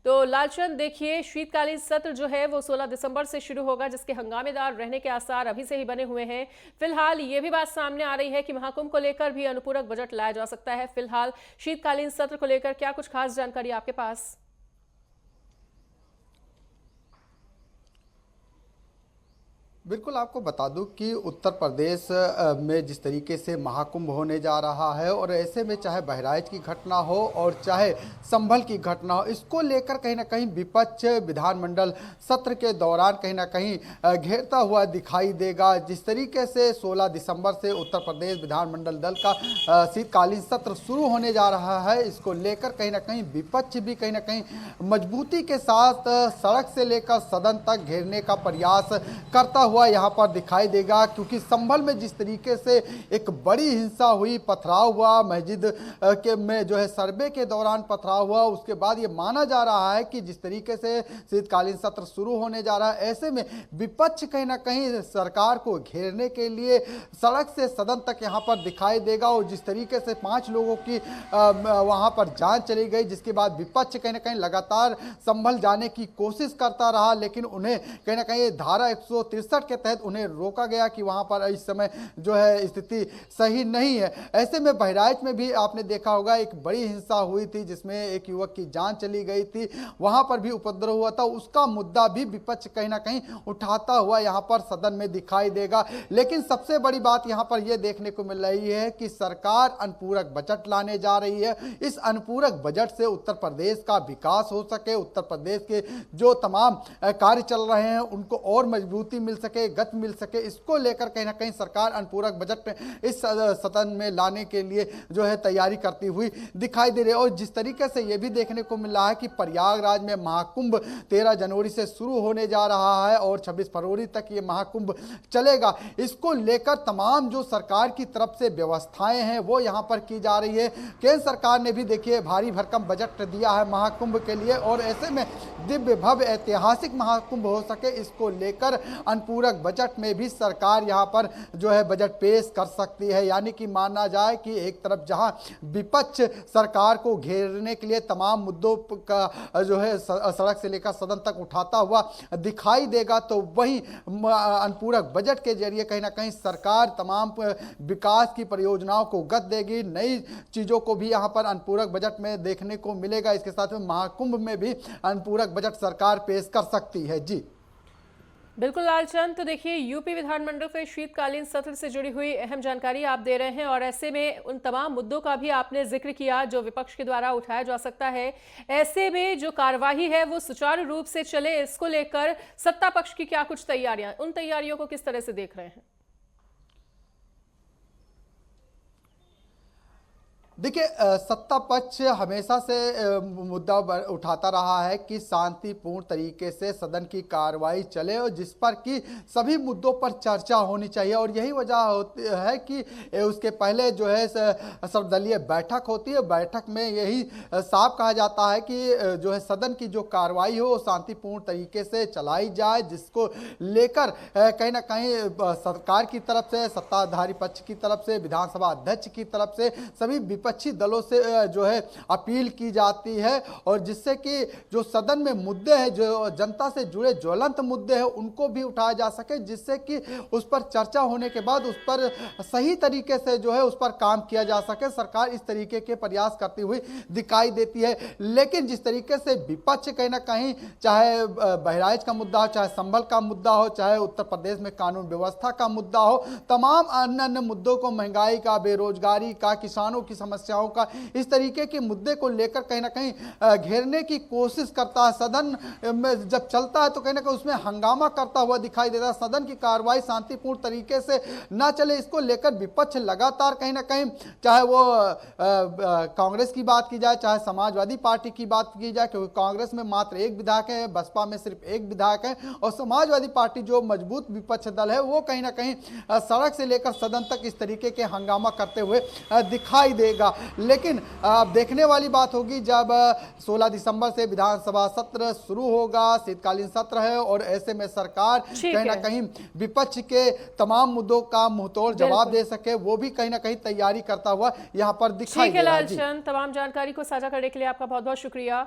तो लालचंद देखिए, शीतकालीन सत्र जो है वो 16 दिसंबर से शुरू होगा, जिसके हंगामेदार रहने के आसार अभी से ही बने हुए हैं। फिलहाल ये भी बात सामने आ रही है कि महाकुंभ को लेकर भी अनुपूरक बजट लाया जा सकता है। फिलहाल शीतकालीन सत्र को लेकर क्या कुछ खास जानकारी आपके पास? बिल्कुल, आपको बता दूं कि उत्तर प्रदेश में जिस तरीके से महाकुंभ होने जा रहा है और ऐसे में चाहे बहराइच की घटना हो और चाहे संभल की घटना हो, इसको लेकर कहीं ना कहीं विपक्ष विधानमंडल सत्र के दौरान कहीं ना कहीं घेरता हुआ दिखाई देगा। जिस तरीके से 16 दिसंबर से उत्तर प्रदेश विधानमंडल दल का शीतकालीन सत्र शुरू होने जा रहा है, इसको लेकर कहीं ना कहीं विपक्ष भी कहीं ना कहीं मजबूती के साथ सड़क से लेकर सदन तक घेरने का प्रयास करता हुआ यहां पर दिखाई देगा। क्योंकि संभल में जिस तरीके से एक बड़ी हिंसा हुई, पथराव हुआ, मस्जिद के में जो है सर्वे के दौरान पथराव हुआ, उसके बाद ये माना जा रहा है कि जिस तरीके से शीतकालीन सत्र शुरू होने जा रहा है, ऐसे में विपक्ष कहीं ना कहीं सरकार को घेरने के लिए सड़क से सदन तक यहां पर दिखाई देगा। और जिस तरीके से 5 लोगों की वहां पर जान चली गई, जिसके बाद विपक्ष कहीं ना कहीं लगातार संभल जाने की कोशिश करता रहा, लेकिन उन्हें कहीं ना कहीं धारा 163 के तहत उन्हें रोका गया कि वहां पर इस समय जो है स्थिति सही नहीं है। ऐसे में बहराइच में भी आपने देखा होगा एक बड़ी हिंसा हुई थी, जिसमें एक युवक की जान चली गई थी, वहां पर भी उपद्रव हुआ था, उसका मुद्दा भी विपक्ष कहीं ना कहीं उठाता हुआ यहां पर सदन में दिखाई देगा। लेकिन सबसे बड़ी बात यहां पर यह देखने को मिल रही है कि सरकार अनुपूरक बजट लाने जा रही है। इस अनुपूरक बजट से उत्तर प्रदेश का विकास हो सके, उत्तर प्रदेश के जो तमाम कार्य चल रहे हैं उनको और मजबूती मिल सके, गति मिल सके, इसको लेकर कहीं ना कहीं सरकार अनुपूरक बजट इस सदन में लाने के लिए जो है तैयारी करती हुई दिखाई दे रही है। और जिस तरीके से यह भी देखने को मिल रहा है कि प्रयागराज में महाकुंभ 13 जनवरी से शुरू होने जा रहा है और 26 फरवरी तक ये महाकुंभ चलेगा। इसको लेकर तमाम जो सरकार की तरफ से व्यवस्थाएं हैं वो यहां पर की जा रही है। केंद्र सरकार ने भी देखिए भारी भरकम बजट दिया है महाकुंभ के लिए, और ऐसे में दिव्य भव्य ऐतिहासिक महाकुंभ हो सके, इसको लेकर अनुपूरक बजट में भी सरकार यहां पर जो है बजट पेश कर सकती है। यानी कि माना जाए कि एक तरफ जहां विपक्ष सरकार को घेरने के लिए तमाम मुद्दों का जो है सड़क से लेकर सदन तक उठाता हुआ दिखाई देगा, तो वहीं अनुपूरक बजट के जरिए कहीं ना कहीं सरकार तमाम विकास की परियोजनाओं को गति देगी। नई चीजों को भी यहां पर अनुपूरक बजट में देखने को मिलेगा। इसके साथ में महाकुंभ में भी अनुपूरक बजट सरकार पेश कर सकती है। जी बिल्कुल लालचंद, तो देखिए यूपी विधानमंडल के शीतकालीन सत्र से जुड़ी हुई अहम जानकारी आप दे रहे हैं, और ऐसे में उन तमाम मुद्दों का भी आपने जिक्र किया जो विपक्ष के द्वारा उठाया जा सकता है। ऐसे में जो कार्यवाही है वो सुचारू रूप से चले, इसको लेकर सत्ता पक्ष की क्या कुछ तैयारियां, उन तैयारियों को किस तरह से देख रहे हैं? देखिए, सत्ता पक्ष हमेशा से मुद्दा उठाता रहा है कि शांतिपूर्ण तरीके से सदन की कार्रवाई चले और जिस पर कि सभी मुद्दों पर चर्चा होनी चाहिए। और यही वजह होती है कि उसके पहले जो है सर्वदलीय बैठक होती है। बैठक में यही साफ कहा जाता है कि जो है सदन की जो कार्रवाई हो वो शांतिपूर्ण तरीके से चलाई जाए, जिसको लेकर कहीं ना कहीं सरकार की तरफ से, सत्ताधारी पक्ष की तरफ से, विधानसभा अध्यक्ष की तरफ से सभी विपक्षी दलों से जो है अपील की जाती है, और जिससे कि जो सदन में मुद्दे हैं, जो जनता से जुड़े ज्वलंत मुद्दे हैं, उनको भी उठाया जा सके, जिससे कि उस पर चर्चा होने के बाद उस पर सही तरीके से जो है उस पर काम किया जा सके। सरकार इस तरीके के प्रयास करती हुई दिखाई देती है। लेकिन जिस तरीके से विपक्ष कहीं ना कहीं, चाहे बहराइच का मुद्दा हो, चाहे संभल का मुद्दा हो, चाहे उत्तर प्रदेश में कानून व्यवस्था का मुद्दा हो, तमाम अन्य अन्य मुद्दों को, महंगाई का, बेरोजगारी का, किसानों की समस्याओं का, इस तरीके के मुद्दे को लेकर कहीं ना कहीं घेरने की कोशिश करता है। सदन में जब चलता है तो कहीं ना कहीं उसमें हंगामा करता हुआ दिखाई देता है। सदन की कार्रवाई शांतिपूर्ण तरीके से ना चले, इसको लेकर विपक्ष लगातार कहीं ना कहीं, चाहे वो कांग्रेस की बात की जाए, चाहे समाजवादी पार्टी की बात की जाए, क्योंकि कांग्रेस में मात्र 1 विधायक है, बसपा में सिर्फ 1 विधायक है, और समाजवादी पार्टी जो मजबूत विपक्ष दल है वो कहीं ना कहीं सड़क से लेकर सदन तक इस तरीके के हंगामा करते हुए दिखाई देगा। लेकिन देखने वाली बात होगी जब 16 दिसंबर से विधानसभा सत्र शुरू होगा, शीतकालीन सत्र है, और ऐसे में सरकार कहीं ना कहीं विपक्ष के तमाम मुद्दों का मुंहतोड़ जवाब दे सके, वो भी कहीं ना कहीं तैयारी करता हुआ यहां पर दिखाई दे रहा है। लालचंद, तमाम जानकारी को साझा करने के लिए आपका बहुत बहुत शुक्रिया।